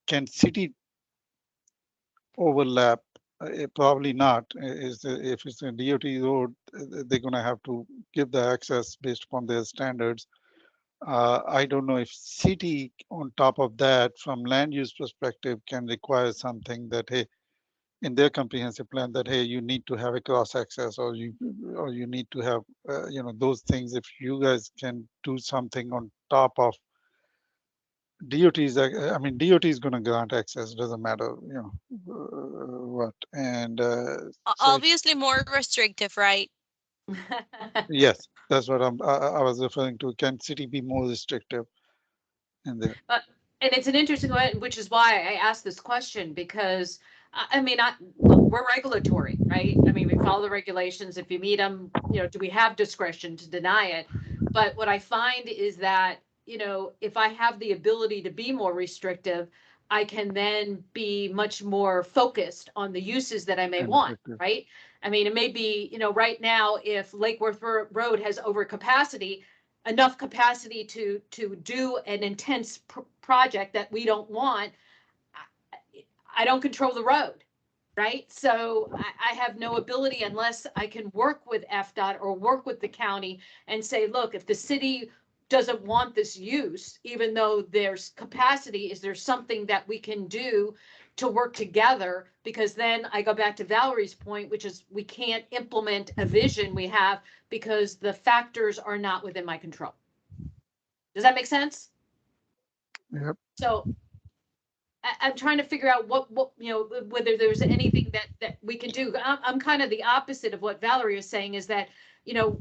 Speaker 14: can city overlap? Probably not. If it's a DOT road, they're going to have to give the access based upon their standards. I don't know if city on top of that, from land use perspective, can require something that, hey, in their comprehensive plan, that, hey, you need to have a cross access, or you need to have, you know, those things. If you guys can do something on top of DOT's, I mean, DOT is going to grant access, doesn't matter, you know, what. And so
Speaker 12: Obviously more restrictive, right?
Speaker 14: yes, that's what I was referring to. Can city be more restrictive in there?
Speaker 1: And it's an interesting one, which is why I asked this question, because I mean, we're regulatory, right? I mean, we follow the regulations. If you meet them, you know, do we have discretion to deny it? But what I find is that, you know, if I have the ability to be more restrictive, I can then be much more focused on the uses that I may want, right? I mean, it may be, you know, right now, if Lake Worth Road has overcapacity, enough capacity to do an intense project that we don't want, I don't control the road, right? So I have no ability unless I can work with Fdot or work with the county and say, look, if the city doesn't want this use, even though there's capacity, is there something that we can do to work together? Because then I go back to Valerie's point, which is we can't implement a vision we have because the factors are not within my control. Does that make sense?
Speaker 14: Yep.
Speaker 1: So I'm trying to figure out what, you know, whether there's anything that we can do. I'm kind of the opposite of what Valerie is saying, is that, you know,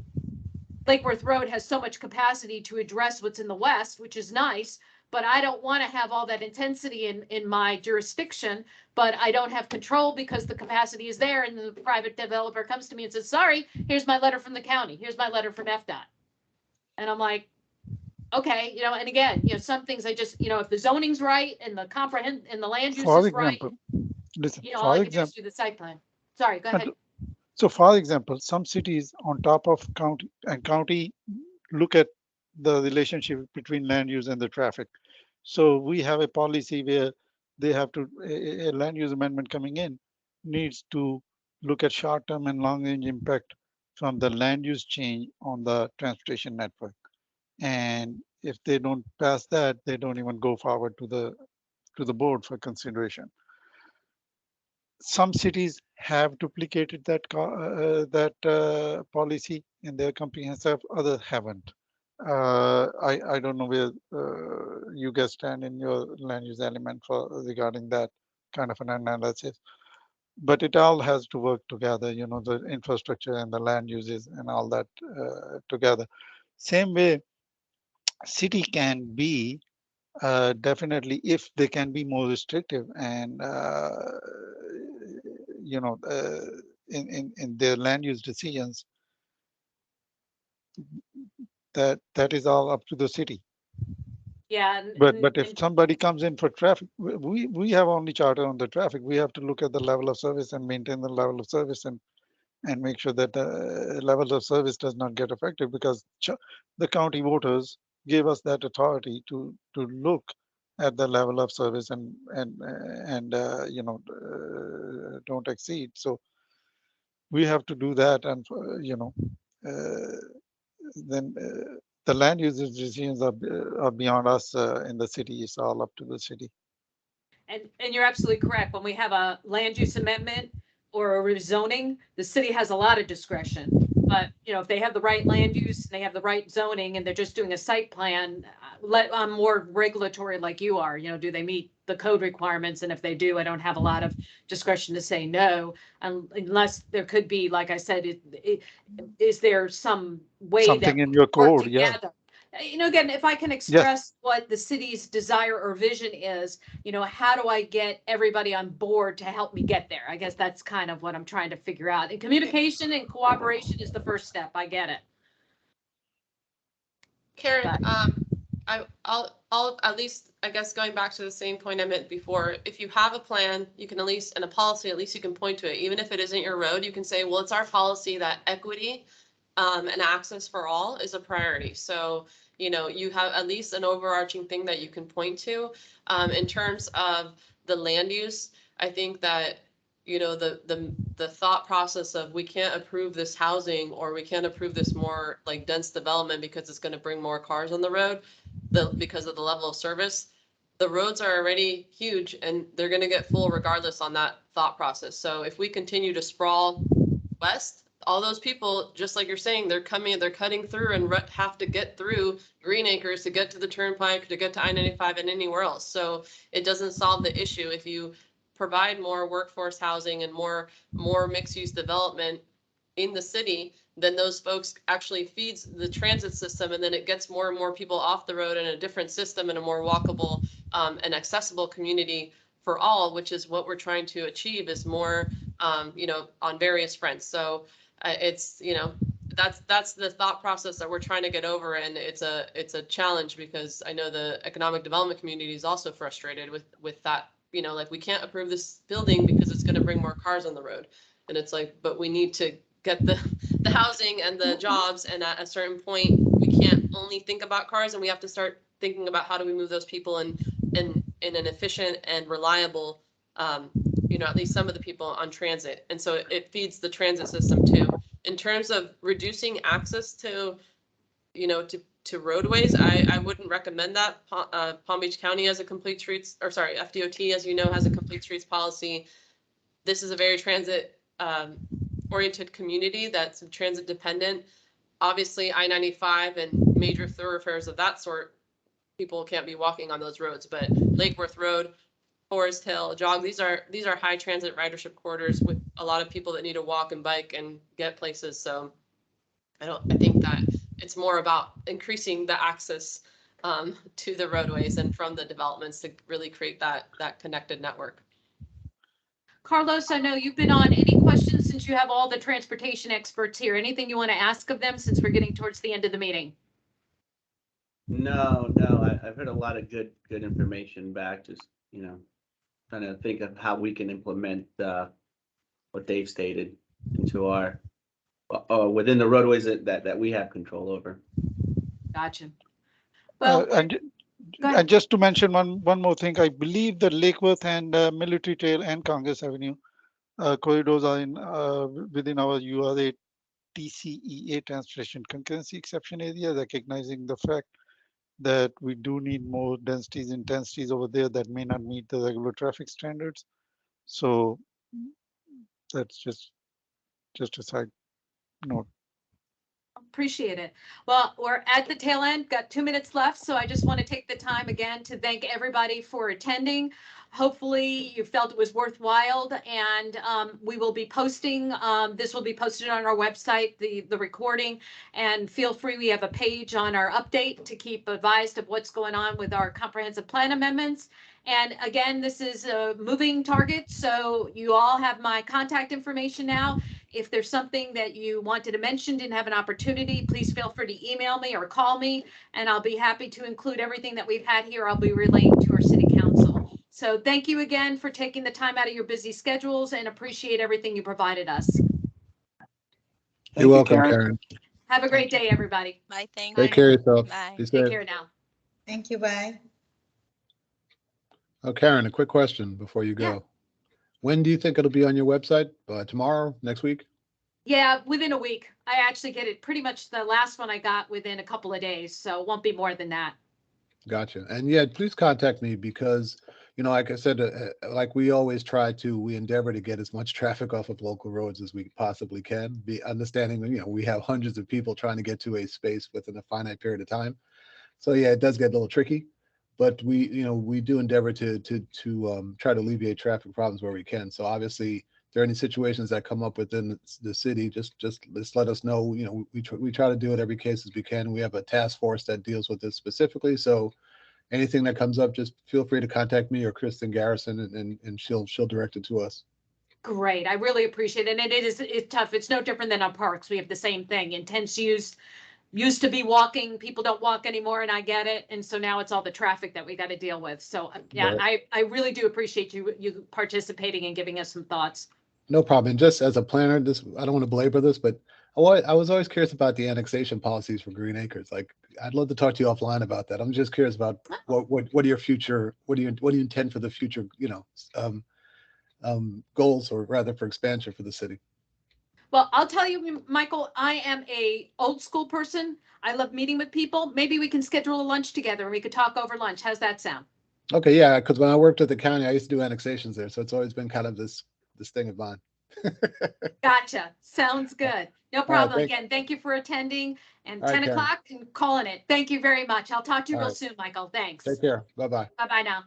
Speaker 1: Lake Worth Road has so much capacity to address what's in the west, which is nice, but I don't want to have all that intensity in my jurisdiction, but I don't have control because the capacity is there, and the private developer comes to me and says, sorry, here's my letter from the county, here's my letter from Fdot. And I'm like, okay, you know, and again, you know, some things I just, you know, if the zoning's right and the and the land use
Speaker 14: For
Speaker 1: is right,
Speaker 14: example, listen,
Speaker 1: you know, all
Speaker 14: for
Speaker 1: I can do is
Speaker 14: example,
Speaker 1: do the site plan. Sorry, go ahead.
Speaker 14: so for example, some cities on top of county look at the relationship between land use and the traffic. So we have a policy where they have to, a land use amendment coming in needs to look at short-term and long-range impact from the land use change on the transportation network. And if they don't pass that, they don't even go forward to the board for consideration. Some cities have duplicated that policy in their comprehensive, others haven't. I don't know where you guys stand in your land use element for regarding that kind of an analysis, but it all has to work together, you know, the infrastructure and the land uses and all that together. Same way, city can be definitely, if they can be more restrictive and you know, in their land use decisions, that is all up to the city.
Speaker 1: Yeah.
Speaker 14: But if somebody comes in for traffic, we have only charter on the traffic. We have to look at the level of service and maintain the level of service and make sure that the level of service does not get affected, because the county voters gave us that authority to look at the level of service and don't exceed. So we have to do that, and then the land usage decisions are beyond us in the city. It's all up to the city.
Speaker 1: And you're absolutely correct. When we have a land use amendment or a rezoning, the city has a lot of discretion. But, if they have the right land use and they have the right zoning and they're just doing a site plan, I'm more regulatory like you are, do they meet the code requirements? And if they do, I don't have a lot of discretion to say no, unless there could be, like I said, is there some way
Speaker 14: Something
Speaker 1: that
Speaker 14: in your
Speaker 1: we work
Speaker 14: code, yeah.
Speaker 1: together? Again, if I can express what the city's desire or vision is, how do I get everybody on board to help me get there? I guess that's kind of what I'm trying to figure out. And communication and cooperation is the first step. I get it.
Speaker 3: Karen, I'll at least, I guess, going back to the same point I meant before, if you have a plan, you can at least, and a policy, at least you can point to it. Even if it isn't your road, you can say, well, it's our policy that equity and access for all is a priority. So, you have at least an overarching thing that you can point to. In terms of the land use, I think that, the thought process of we can't approve this housing or we can't approve this more like dense development because it's going to bring more cars on the road, because of the level of service. The roads are already huge and they're going to get full regardless on that thought process. So if we continue to sprawl west, all those people, just like you're saying, they're cutting through and have to get through Green Acres to get to the Turnpike, to get to I-95 and anywhere else. So it doesn't solve the issue. If you provide more workforce housing and more mixed use development in the city, then those folks actually feeds the transit system, and then it gets more and more people off the road in a different system, in a more walkable and accessible community for all, which is what we're trying to achieve, is more on various fronts. So it's, that's the thought process that we're trying to get over, and it's a challenge, because I know the economic development community is also frustrated with that. Like, we can't approve this building because it's going to bring more cars on the road, and it's like, but we need to get the housing and the jobs, and at a certain point we can't only think about cars, and we have to start thinking about how do we move those people in an efficient and reliable, at least some of the people on transit. And so it feeds the transit system too. In terms of reducing access to roadways, I wouldn't recommend that. Palm Beach County has a complete streets, or sorry, FDOT, as you know, has a complete streets policy. This is a very transit oriented community that's transit dependent. Obviously, I-95 and major thoroughfares of that sort, people can't be walking on those roads, but Lake Worth Road, Forest Hill, Jog, these are high transit ridership corridors with a lot of people that need to walk and bike and get places. So I think that it's more about increasing the access to the roadways and from the developments to really create that connected network.
Speaker 1: Carlos, I know you've been on. Any questions, since you have all the transportation experts here? Anything you want to ask of them, since we're getting towards the end of the meeting?
Speaker 2: No, I've heard a lot of good information back. Just trying to think of how we can implement what they've stated into our within the roadways that we have control over.
Speaker 1: Gotcha. Well,
Speaker 14: and just to mention one more thing, I believe that Lake Worth and Military Trail and Congress Avenue corridors are in within our URA TCEA transportation concurrency exception area, recognizing the fact that we do need more densities, intensities over there that may not meet the regular traffic standards. So that's just a side note.
Speaker 1: Appreciate it. Well, we're at the tail end, got 2 minutes left. So I just want to take the time again to thank everybody for attending. Hopefully you felt it was worthwhile, and we will be posting, this will be posted on our website, the recording, and feel free, we have a page on our update to keep advised of what's going on with our comprehensive plan amendments. And again, this is a moving target, so you all have my contact information now. If there's something that you wanted to mention, didn't have an opportunity, please feel free to email me or call me, and I'll be happy to include everything that we've had here. I'll be relaying to our city council. So thank you again for taking the time out of your busy schedules and appreciate everything you provided us.
Speaker 11: You're welcome, Karen.
Speaker 1: Have a great day, everybody.
Speaker 12: Bye, thank
Speaker 11: Take
Speaker 12: you.
Speaker 11: care of yourself.
Speaker 12: Bye.
Speaker 11: Be
Speaker 1: Take
Speaker 11: safe.
Speaker 1: care now.
Speaker 7: Thank you, bye.
Speaker 11: Oh, Karen, a quick question before you
Speaker 1: Yeah.
Speaker 11: go. When do you think it'll be on your website? Tomorrow, next week?
Speaker 1: Yeah, within a week. I actually get it pretty much the last one I got within a couple of days, so it won't be more than that.
Speaker 11: Gotcha. And yeah, please contact me because, like I said, like we always try to, we endeavor to get as much traffic off of local roads as we possibly can, be understanding, we have hundreds of people trying to get to a space within a finite period of time. So yeah, it does get a little tricky, but we do endeavor to try to alleviate traffic problems where we can. So obviously, if there are any situations that come up within the city, just let us know. We try to do it every case as we can. We have a task force that deals with this specifically. So anything that comes up, just feel free to contact me or Kristen Garrison, and she'll direct it to us.
Speaker 1: Great. I really appreciate it. And it's tough. It's no different than on parks. We have the same thing. Intense use used to be walking. People don't walk anymore, and I get it. And so now it's all the traffic that we got to deal with. So yeah,
Speaker 11: Right.
Speaker 1: I really do appreciate you participating and giving us some thoughts.
Speaker 11: No problem. And just as a planner, I don't want to belabor this, but I was always curious about the annexation policies for Green Acres. Like, I'd love to talk to you offline about that. I'm just curious about what are your future, what do you intend for the future, goals, or rather for expansion for the city.
Speaker 1: Well, I'll tell you, Michael, I am a old school person. I love meeting with people. Maybe we can schedule a lunch together and we could talk over lunch. How's that sound?
Speaker 11: Okay, yeah, because when I worked at the county, I used to do annexations there, so it's always been kind of this thing of mine.
Speaker 1: Gotcha. Sounds good. No
Speaker 11: All right,
Speaker 1: problem. Again, thank you for attending, and
Speaker 11: All right,
Speaker 1: 10
Speaker 11: Karen.
Speaker 1: o'clock and calling it. Thank you very much. I'll talk to you
Speaker 11: All
Speaker 1: real
Speaker 11: right.
Speaker 1: soon, Michael. Thanks.
Speaker 11: Take care. Bye-bye.
Speaker 1: Bye-bye now.